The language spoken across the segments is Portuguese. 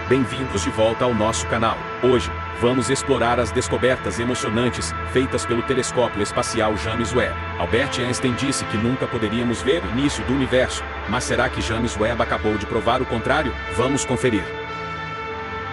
Bem-vindos de volta ao nosso canal. Hoje, vamos explorar as descobertas emocionantes feitas pelo telescópio espacial James Webb. Albert Einstein disse que nunca poderíamos ver o início do universo, mas será que James Webb acabou de provar o contrário? Vamos conferir.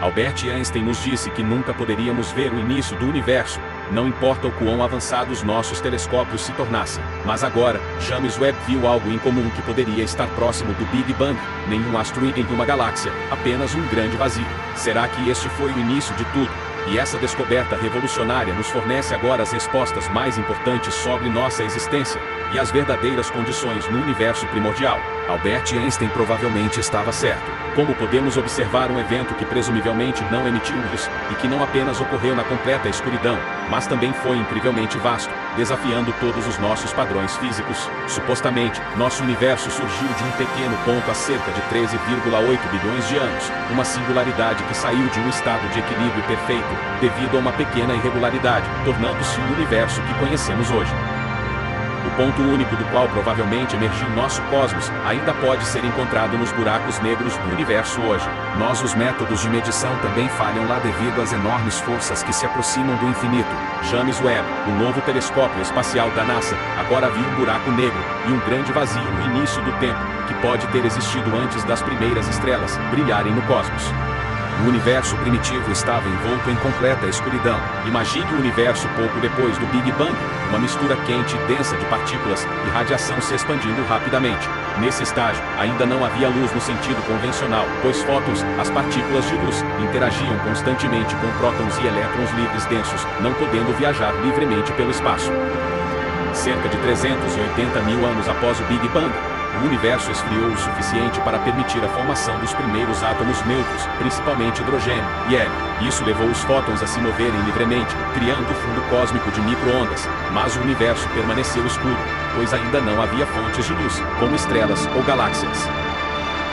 Albert Einstein nos disse que nunca poderíamos ver o início do universo, não importa o quão avançados nossos telescópios se tornassem. Mas agora, James Webb viu algo incomum que poderia estar próximo do Big Bang, nenhum astro em uma galáxia, apenas um grande vazio. Será que este foi o início de tudo? E essa descoberta revolucionária nos fornece agora as respostas mais importantes sobre nossa existência e as verdadeiras condições no universo primordial. Albert Einstein provavelmente estava certo. Como podemos observar um evento que presumivelmente não emitiu luz, e que não apenas ocorreu na completa escuridão, mas também foi incrivelmente vasto, desafiando todos os nossos padrões físicos. Supostamente, nosso universo surgiu de um pequeno ponto há cerca de 13,8 bilhões de anos, uma singularidade que saiu de um estado de equilíbrio perfeito, devido a uma pequena irregularidade, tornando-se o universo que conhecemos hoje. O ponto único do qual provavelmente emergiu nosso cosmos ainda pode ser encontrado nos buracos negros do universo hoje. Os métodos de medição também falham lá devido às enormes forças que se aproximam do infinito. James Webb, o novo telescópio espacial da NASA, agora viu um buraco negro e um grande vazio no início do tempo, que pode ter existido antes das primeiras estrelas brilharem no cosmos. O universo primitivo estava envolto em completa escuridão. Imagine o universo pouco depois do Big Bang, uma mistura quente e densa de partículas e radiação se expandindo rapidamente. Nesse estágio, ainda não havia luz no sentido convencional, pois fótons, as partículas de luz, interagiam constantemente com prótons e elétrons livres densos, não podendo viajar livremente pelo espaço. Cerca de 380 mil anos após o Big Bang, o universo esfriou o suficiente para permitir a formação dos primeiros átomos neutros, principalmente hidrogênio e hélio. Isso levou os fótons a se moverem livremente, criando o fundo cósmico de micro-ondas. Mas o universo permaneceu escuro, pois ainda não havia fontes de luz, como estrelas ou galáxias.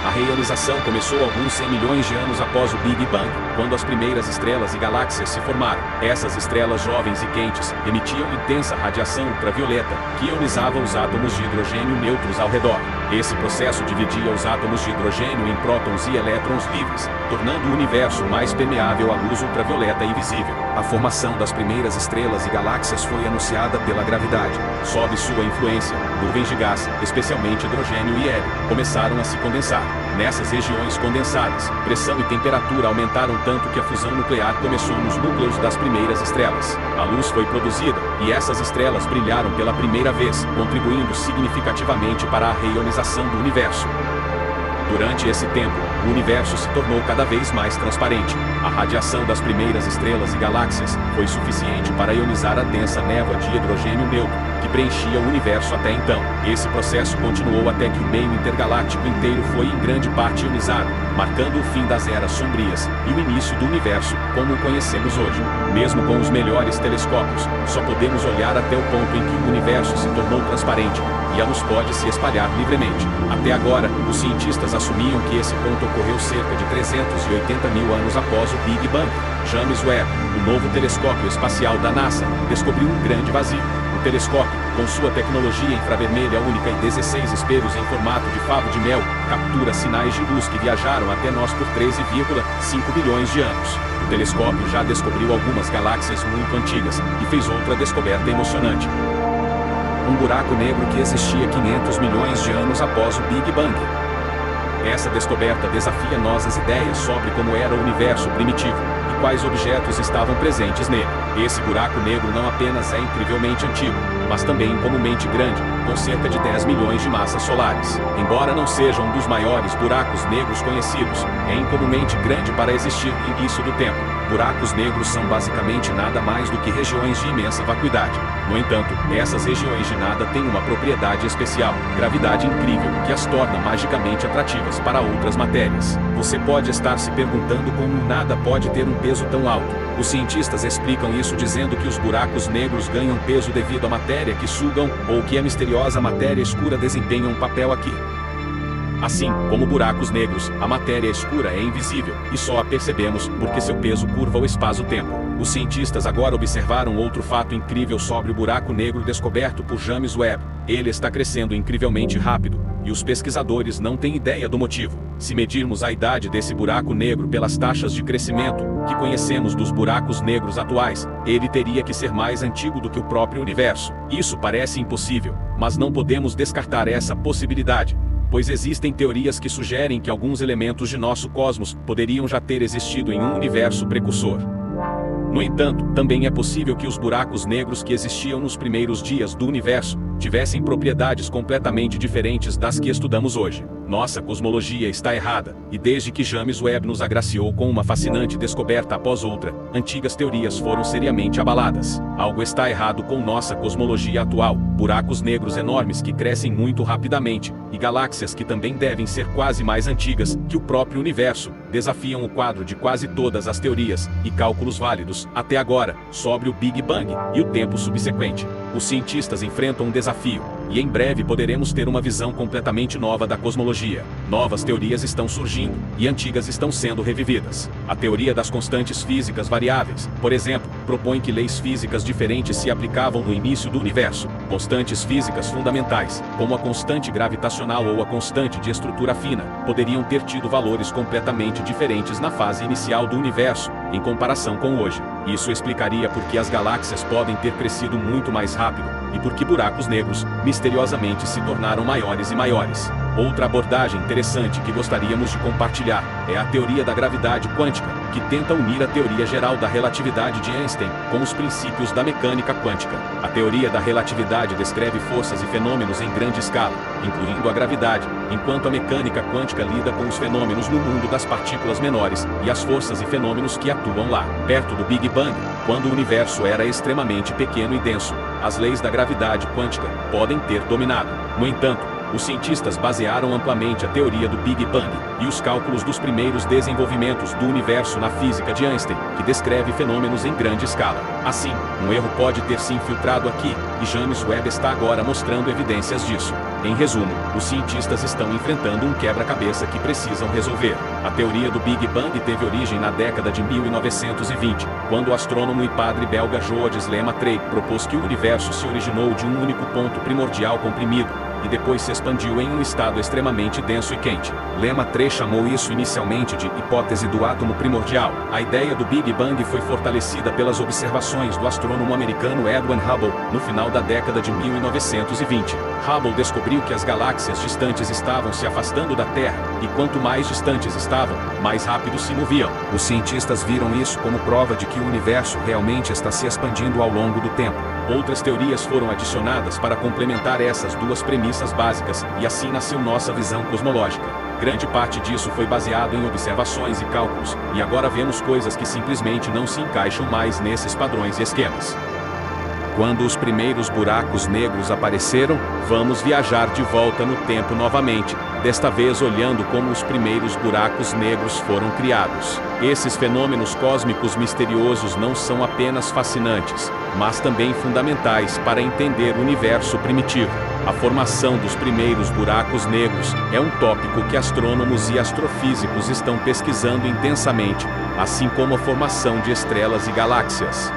A realização começou alguns 100 milhões de anos após o Big Bang, quando as primeiras estrelas e galáxias se formaram. Essas estrelas jovens e quentes emitiam intensa radiação ultravioleta, que ionizava os átomos de hidrogênio neutros ao redor. Esse processo dividia os átomos de hidrogênio em prótons e elétrons livres, tornando o universo mais permeável à luz ultravioleta invisível. A formação das primeiras estrelas e galáxias foi anunciada pela gravidade. Sob sua influência, nuvens de gás, especialmente hidrogênio e hélio, começaram a se condensar. Nessas regiões condensadas, pressão e temperatura aumentaram tanto que a fusão nuclear começou nos núcleos das primeiras estrelas. A luz foi produzida, e essas estrelas brilharam pela primeira vez, contribuindo significativamente para a reionização do universo. Durante esse tempo, o universo se tornou cada vez mais transparente. A radiação das primeiras estrelas e galáxias foi suficiente para ionizar a densa névoa de hidrogênio neutro, que preenchia o universo até então. Esse processo continuou até que o meio intergaláctico inteiro foi em grande parte ionizado, marcando o fim das eras sombrias e o início do universo, como o conhecemos hoje. Mesmo com os melhores telescópios, só podemos olhar até o ponto em que o universo se tornou transparente, e a luz pode se espalhar livremente. Até agora, os cientistas assumiam que esse ponto ocorreu cerca de 380 mil anos após o Big Bang. James Webb, o novo telescópio espacial da NASA, descobriu um grande vazio. O telescópio, com sua tecnologia infravermelha única e 16 espelhos em formato de favo de mel, captura sinais de luz que viajaram até nós por 13,5 bilhões de anos. O telescópio já descobriu algumas galáxias muito antigas e fez outra descoberta emocionante: um buraco negro que existia 500 milhões de anos após o Big Bang. Essa descoberta desafia nossas ideias sobre como era o universo primitivo e quais objetos estavam presentes nele. Esse buraco negro não apenas é incrivelmente antigo, mas também comumente grande, com cerca de 10 milhões de massas solares. Embora não seja um dos maiores buracos negros conhecidos, é incomumente grande para existir no início do tempo. Buracos negros são basicamente nada mais do que regiões de imensa vacuidade. No entanto, essas regiões de nada têm uma propriedade especial, gravidade incrível, que as torna magicamente atrativas para outras matérias. Você pode estar se perguntando como nada pode ter um peso tão alto. Os cientistas explicam isso dizendo que os buracos negros ganham peso devido à matéria que sugam, ou que a misteriosa matéria escura desempenha um papel aqui. Assim como buracos negros, a matéria escura é invisível, e só a percebemos porque seu peso curva o espaço-tempo. Os cientistas agora observaram outro fato incrível sobre o buraco negro descoberto por James Webb. Ele está crescendo incrivelmente rápido, e os pesquisadores não têm ideia do motivo. Se medirmos a idade desse buraco negro pelas taxas de crescimento que conhecemos dos buracos negros atuais, ele teria que ser mais antigo do que o próprio universo. Isso parece impossível, mas não podemos descartar essa possibilidade, pois existem teorias que sugerem que alguns elementos de nosso cosmos poderiam já ter existido em um universo precursor. No entanto, também é possível que os buracos negros que existiam nos primeiros dias do universo tivessem propriedades completamente diferentes das que estudamos hoje. Nossa cosmologia está errada, e desde que James Webb nos agraciou com uma fascinante descoberta após outra, antigas teorias foram seriamente abaladas. Algo está errado com nossa cosmologia atual. Buracos negros enormes que crescem muito rapidamente, e galáxias que também devem ser quase mais antigas que o próprio universo, desafiam o quadro de quase todas as teorias e cálculos válidos até agora sobre o Big Bang e o tempo subsequente. Os cientistas enfrentam um desafio, e em breve poderemos ter uma visão completamente nova da cosmologia. Novas teorias estão surgindo, e antigas estão sendo revividas. A teoria das constantes físicas variáveis, por exemplo, propõe que leis físicas diferentes se aplicavam no início do universo. Constantes físicas fundamentais, como a constante gravitacional ou a constante de estrutura fina, poderiam ter tido valores completamente diferentes na fase inicial do universo, em comparação com hoje. Isso explicaria por que as galáxias podem ter crescido muito mais rápido, e por que buracos negros, misteriosamente, se tornaram maiores e maiores. Outra abordagem interessante que gostaríamos de compartilhar é a teoria da gravidade quântica, que tenta unir a teoria geral da relatividade de Einstein com os princípios da mecânica quântica. A teoria da relatividade descreve forças e fenômenos em grande escala, incluindo a gravidade, enquanto a mecânica quântica lida com os fenômenos no mundo das partículas menores e as forças e fenômenos que atuam lá. Perto do Big Bang, quando o universo era extremamente pequeno e denso, as leis da gravidade quântica podem ter dominado. No entanto, os cientistas basearam amplamente a teoria do Big Bang e os cálculos dos primeiros desenvolvimentos do universo na física de Einstein, que descreve fenômenos em grande escala. Assim, um erro pode ter se infiltrado aqui, e James Webb está agora mostrando evidências disso. Em resumo, os cientistas estão enfrentando um quebra-cabeça que precisam resolver. A teoria do Big Bang teve origem na década de 1920, quando o astrônomo e padre belga Georges Lemaitre propôs que o universo se originou de um único ponto primordial comprimido, e depois se expandiu em um estado extremamente denso e quente. Lemaitre chamou isso inicialmente de hipótese do átomo primordial. A ideia do Big Bang foi fortalecida pelas observações do astrônomo americano Edwin Hubble no final da década de 1920. Hubble descobriu que as galáxias distantes estavam se afastando da Terra, e quanto mais distantes estavam, mais rápido se moviam. Os cientistas viram isso como prova de que o universo realmente está se expandindo ao longo do tempo. Outras teorias foram adicionadas para complementar essas duas premissas básicas, e assim nasceu nossa visão cosmológica. Grande parte disso foi baseado em observações e cálculos, e agora vemos coisas que simplesmente não se encaixam mais nesses padrões e esquemas. Quando os primeiros buracos negros apareceram, vamos viajar de volta no tempo novamente, desta vez olhando como os primeiros buracos negros foram criados. Esses fenômenos cósmicos misteriosos não são apenas fascinantes, mas também fundamentais para entender o universo primitivo. A formação dos primeiros buracos negros é um tópico que astrônomos e astrofísicos estão pesquisando intensamente, assim como a formação de estrelas e galáxias.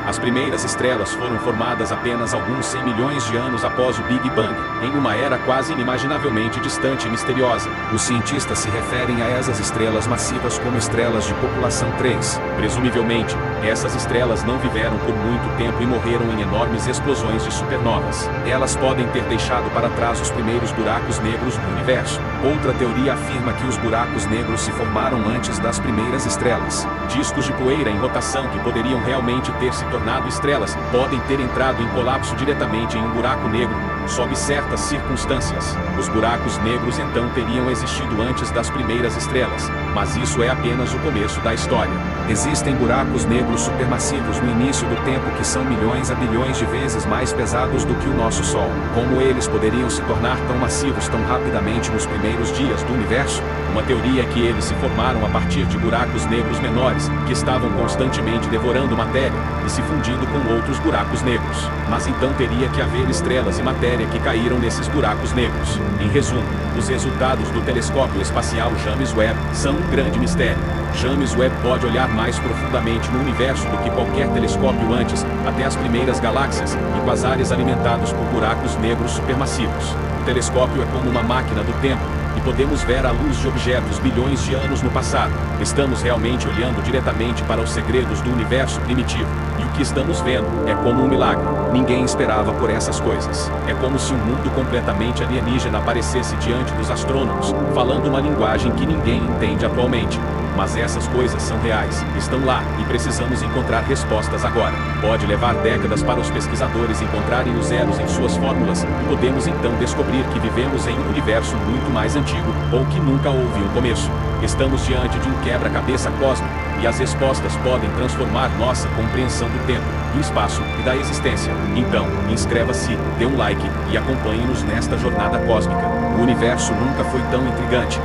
As primeiras estrelas foram formadas apenas alguns 100 milhões de anos após o Big Bang, em uma era quase inimaginavelmente distante e misteriosa. Os cientistas se referem a essas estrelas massivas como estrelas de população 3. Presumivelmente, essas estrelas não viveram por muito tempo e morreram em enormes explosões de supernovas. Elas podem ter deixado para trás os primeiros buracos negros do universo. Outra teoria afirma que os buracos negros se formaram antes das primeiras estrelas. Discos de poeira em rotação que poderiam realmente ter se tornado estrelas podem ter entrado em colapso diretamente em um buraco negro, sob certas circunstâncias. Os buracos negros então teriam existido antes das primeiras estrelas, mas isso é apenas o começo da história. Existem buracos negros supermassivos no início do tempo que são milhões a bilhões de vezes mais pesados do que o nosso Sol. Como eles poderiam se tornar tão massivos tão rapidamente nos primeiros dias do universo? Uma teoria é que eles se formaram a partir de buracos negros menores, que estavam constantemente devorando matéria e se fundindo com outros buracos negros. Mas então teria que haver estrelas e matéria que caíram nesses buracos negros. Em resumo, os resultados do telescópio espacial James Webb são um grande mistério. James Webb pode olhar mais profundamente no universo do que qualquer telescópio antes, até as primeiras galáxias e quasares alimentados por buracos negros supermassivos. telescópio é como uma máquina do tempo, e podemos ver a luz de objetos bilhões de anos no passado. Estamos realmente olhando diretamente para os segredos do universo primitivo. E o que estamos vendo é como um milagre. Ninguém esperava por essas coisas. É como se um mundo completamente alienígena aparecesse diante dos astrônomos, falando uma linguagem que ninguém entende atualmente. Mas essas coisas são reais, estão lá, e precisamos encontrar respostas agora. Pode levar décadas para os pesquisadores encontrarem os zeros em suas fórmulas, e podemos então descobrir que vivemos em um universo muito mais antigo, ou que nunca houve um começo. Estamos diante de um quebra-cabeça cósmico, e as respostas podem transformar nossa compreensão do tempo, do espaço e da existência. Então, inscreva-se, dê um like, e acompanhe-nos nesta jornada cósmica. O universo nunca foi tão intrigante.